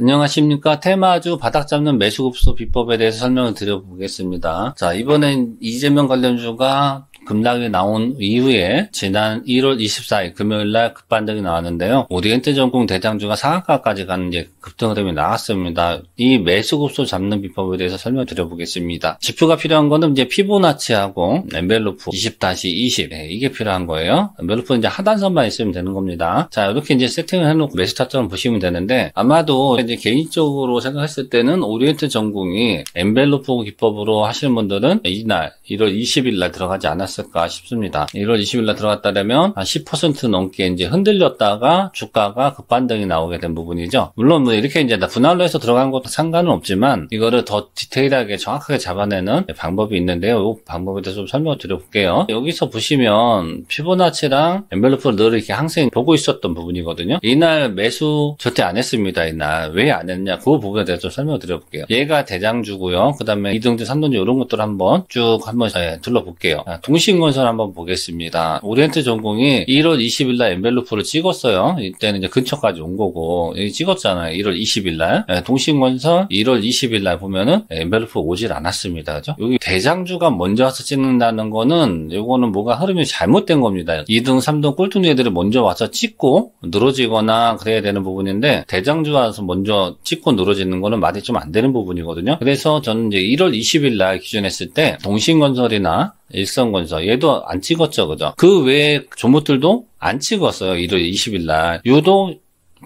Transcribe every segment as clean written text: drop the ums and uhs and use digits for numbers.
안녕하십니까. 테마주 바닥 잡는 매수급소 비법에 대해서 설명을 드려보겠습니다. 자, 이번엔 이재명 관련주가 급락이 나온 이후에 지난 1월 24일 금요일날 급반등이 나왔는데요. 오리엔트전공 대장주가 상한가까지 가는 급등 흐름이 나왔습니다. 이 매수급소 잡는 비법에 대해서 설명드려보겠습니다. 지표가 필요한 거는 이제 피보나치하고 엔벨로프 20-20 이게 필요한 거예요. 엔벨로프는 이제 하단선만 있으면 되는 겁니다. 자, 이렇게 이제 세팅을 해놓고 매수 타점을 보시면 되는데 아마도 이제 개인적으로 생각했을 때는 오리엔트전공이 엔벨로프 기법으로 하시는 분들은 이날 1월 20일 날 들어가지 않았을까 싶습니다. 1월 20일 날 들어갔다면 한 10% 넘게 이제 흔들렸다가 주가가 급반등이 나오게 된 부분이죠. 물론 뭐 이렇게 이제 분할로 해서 들어간 것도 상관은 없지만 이거를 더 디테일하게 정확하게 잡아내는 방법이 있는데요. 이 방법에 대해서 좀 설명을 드려볼게요. 여기서 보시면 피보나치랑 엔벨로프를 늘 이렇게 항상 보고 있었던 부분이거든요. 이날 매수 절대 안 했습니다. 이날 왜 안 했냐 그 부분에 대해서 좀 설명을 드려볼게요. 얘가 대장주고요. 그 다음에 2등주, 3등주 이런 것들 한번 쭉 한번 둘러볼게요. 동신건설 한번 보겠습니다. 오리엔트전공이 1월 20일 날 엔벨로프를 찍었어요. 이때는 이제 근처까지 온 거고 여기 찍었잖아요. 1월 20일 날. 동신건설 1월 20일 날 보면은 엔벨로프 오질 않았습니다. 그죠? 여기 대장주가 먼저 와서 찍는다는 거는 요거는 뭐가 흐름이 잘못된 겁니다. 2등, 3등 꼴뚜기 애들이 먼저 와서 찍고 늘어지거나 그래야 되는 부분인데 대장주 와서 먼저 찍고 늘어지는 거는 말이 좀 안 되는 부분이거든요. 그래서 저는 이제 1월 20일 날 기준했을 때 동신건설이나 일성건설 얘도 안 찍었죠. 그죠? 그 외에 종목들도 안 찍었어요. 1월 20일 날. 요도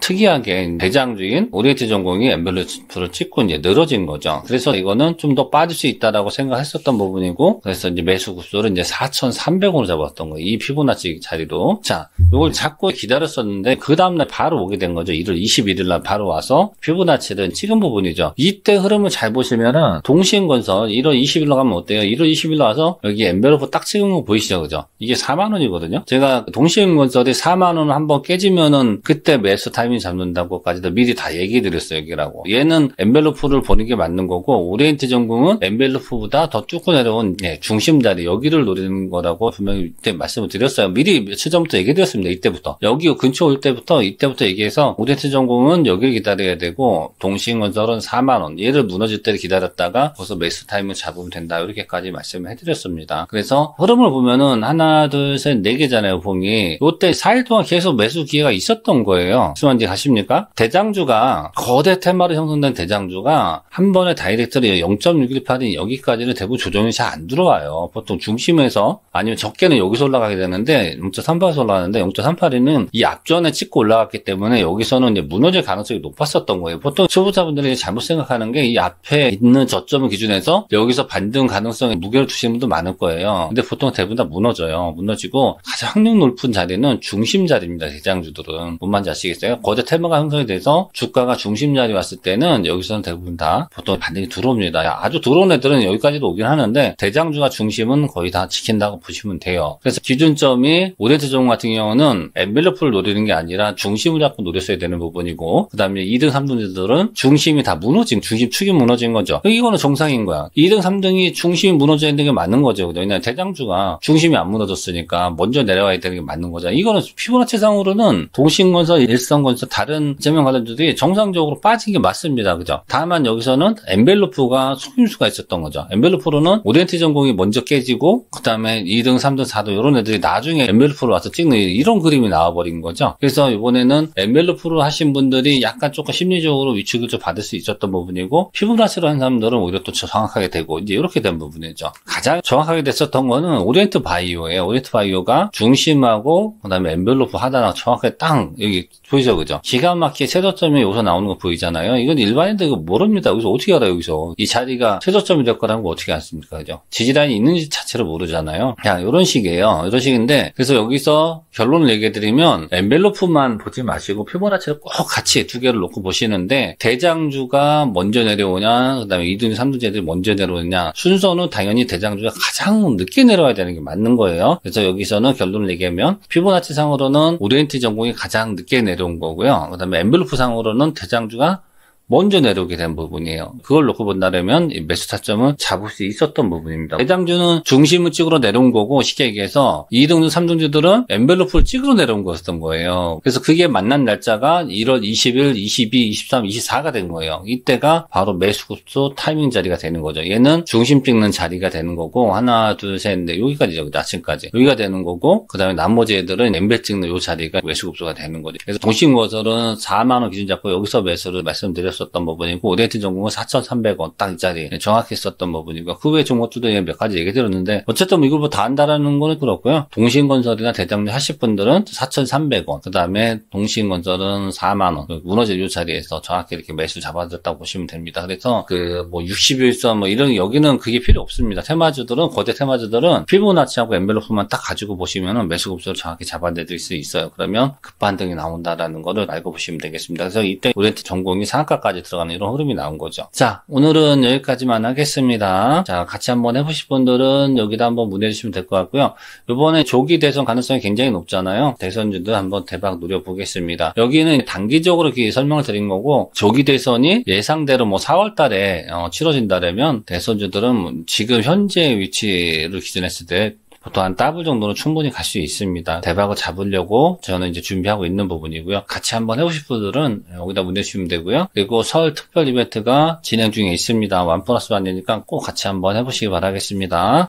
특이하게 대장주인 오리엔트전공이 엔벨로프를 찍고 이제 늘어진 거죠. 그래서 이거는 좀 더 빠질 수 있다라고 생각했었던 부분이고, 그래서 이제 매수 급소를 이제 4,300원으로 잡았던 거예요. 이 피보나치 자리로. 자, 이걸 잡고 기다렸었는데 그 다음날 바로 오게 된 거죠. 1월 21일 날 바로 와서 피보나치를 찍은 부분이죠. 이때 흐름을 잘 보시면은 동신건설 1월 20일로 가면 어때요? 1월 20일로 와서 여기 엔벨로프 딱 찍은 거 보이시죠? 그죠? 이게 4만 원이거든요. 제가 동신건설이 4만 원 한번 깨지면은 그때 매수 타이밍 잡는다고까지도 미리 다 얘기 드렸어요. 여기라고. 얘는 엔벨로프를 보는 게 맞는 거고 오리엔트전공은 엔벨로프보다 더 쭉 내려온 중심자리 여기를 노리는 거라고 분명히 이때 말씀을 드렸어요. 미리 며칠 전부터 얘기 드렸습니다. 이때부터. 여기 근처 올 때부터 이때부터 얘기해서 오리엔트전공은 여기를 기다려야 되고 동신건설은 4만 원 얘를 무너질 때를 기다렸다가 거기서 매수 타이밍을 잡으면 된다. 이렇게까지 말씀을 해드렸습니다. 그래서 흐름을 보면은 하나 둘 셋 네 개잖아요. 봉이. 이때 4일 동안 계속 매수 기회가 있었던 거예요. 수만지 가십니까? 대장주가 거대 테마로 형성된 대장주가 한 번에 다이렉트로 0.618인 여기까지는 대부분 조정이 잘 안 들어와요. 보통 중심에서 아니면 적게는 여기서 올라가게 되는데 0.38에서 올라가는데 0.38은 이 앞전에 찍고 올라갔기 때문에 여기서는 이제 무너질 가능성이 높았었던 거예요. 보통 초보자분들이 잘못 생각하는 게 이 앞에 있는 저점을 기준해서 여기서 반등 가능성에 무게를 두시는 분도 많을 거예요. 근데 보통 대부분 다 무너져요. 무너지고 가장 확률 높은 자리는 중심 자리입니다. 대장주들은. 뭔 말인지 아시겠어요? 거대 테마가 형성이 돼서 주가가 중심 자리 왔을 때는 여기서는 대부분 다 보통 반등이 들어옵니다. 아주 들어온 애들은 여기까지도 오긴 하는데 대장주가 중심은 거의 다 지킨다고 보시면 돼요. 그래서 기준점이 오리엔트전공 같은 경우는 엔벨로프를 노리는 게 아니라 중심을 잡고 노렸어야 되는 부분이고 그 다음에 2등, 3등들은 중심이 다 무너진 중심축이 무너진 거죠. 이거는 정상인 거야. 2등, 3등이 중심이 무너져야 되는 게 맞는 거죠. 왜냐하면 대장주가 중심이 안 무너졌으니까 먼저 내려와야 되는 게 맞는 거죠. 이거는 피보나치상으로는 동신건설, 일성건설 다른 이재명 관련주들이 정상적으로 빠진 게 맞습니다. 그죠? 다만 여기서는 엔벨로프가 속임수가 있었던 거죠. 엔벨로프로는 오리엔트전공이 먼저 깨지고 그 다음에 2등, 3등, 4등 이런 애들이 나중에 엔벨로프로 와서 찍는 이런 그림이 나와버린 거죠. 그래서 이번에는 엔벨로프로 하신 분들이 약간 조금 심리적으로 위축을 좀 받을 수 있었던 부분이고 피보나치로 한 사람들은 오히려 또 정확하게 되고 이제 이렇게 된 부분이죠. 가장 정확하게 됐었던 거는 오리엔트 바이오예요. 오리엔트 바이오가 중심하고 그 다음에 엔벨로프 하단하고 정확하게 딱 여기 보이죠? 그죠? 기가 막히게 최저점이 여기서 나오는 거 보이잖아요. 이건 일반인들 이거 모릅니다. 여기서 어떻게 알아요? 여기서 이 자리가 최저점이 될 거라는 거 어떻게 알습니까? 그죠? 지지라인이 있는지 자체를 모르잖아요. 그냥 이런 식이에요. 이런 식인데 그래서 여기서 결론을 얘기해드리면 엔벨로프만 보지 마시고 피보나치를 꼭 같이 두 개를 놓고 보시는데 대장주가 먼저 내려오냐 그 다음에 2등, 3등째들이 먼저 내려오냐 순서는 당연히 대장주가 가장 늦게 내려와야 되는 게 맞는 거예요. 그래서 여기서는 결론을 얘기하면 피보나치 상으로는 오리엔트전공이 가장 늦게 내려온 거고요. 그 다음에 엔벨로프 상으로는 대장주가 먼저 내려오게 된 부분이에요. 그걸 놓고 본다면 매수 타점은 잡을 수 있었던 부분입니다. 대장주는 중심을 찍으러 내려온 거고, 쉽게 얘기해서 2등주, 3등주들은 엔벨로프를 찍으러 내려온 거였던 거예요. 그래서 그게 만난 날짜가 1월 20일, 22, 23, 24가 된 거예요. 이때가 바로 매수급소 타이밍 자리가 되는 거죠. 얘는 중심 찍는 자리가 되는 거고, 하나, 둘, 셋, 넷, 여기까지죠. 아침까지. 여기가 되는 거고, 그 다음에 나머지 애들은 엠벨 찍는 요 자리가 매수급소가 되는 거죠. 그래서 동신건설은 4만원 기준 잡고 여기서 매수를 말씀드렸었던 부분이고, 오데이트 전공은 4,300원 딱 이 자리 정확히 썼던 부분이고, 그 외 종목들도 몇 가지 얘기 드렸는데, 어쨌든 이걸 뭐 다 한다라는 거는 그렇고요. 동신건설이나 대장주 하실 분들은 4,300원, 그 다음에 동신건설은 4만원, 무너질 요 자리에서 정확히 이렇게 매수 잡아줬다고 보시면 됩니다. 그래서 뭐 60일선 이런 여기는 그게 필요 없습니다. 테마주들은, 거대 테마주들은 피보나치하고 엔벨로프만 딱 가지고 보시면은 매수급소를 정확히 잡아내릴 수 있어요. 그러면 급반등이 나온다라는 거를 알고 보시면 되겠습니다. 그래서 이때 오렌트 전공이 상한가까지 들어가는 이런 흐름이 나온 거죠. 자, 오늘은 여기까지만 하겠습니다. 자, 같이 한번 해보실 분들은 여기다 한번 문의해 주시면 될 것 같고요. 이번에 조기 대선 가능성이 굉장히 높잖아요. 대선주도 한번 대박 노려보겠습니다. 여기는 단기적으로 이렇게 설명을 드린 거고, 조기 대선이 예상대로 4월 달에 치러진다면 대선주들은 지금 현재 위치를 기준했을 때 보통 한 더블 정도는 충분히 갈 수 있습니다. 대박을 잡으려고 저는 이제 준비하고 있는 부분이고요. 같이 한번 해보실 분들은 여기다 문의 주시면 되고요. 그리고 설 특별 이벤트가 진행 중에 있습니다. 1+1이니까 꼭 같이 한번 해보시기 바라겠습니다.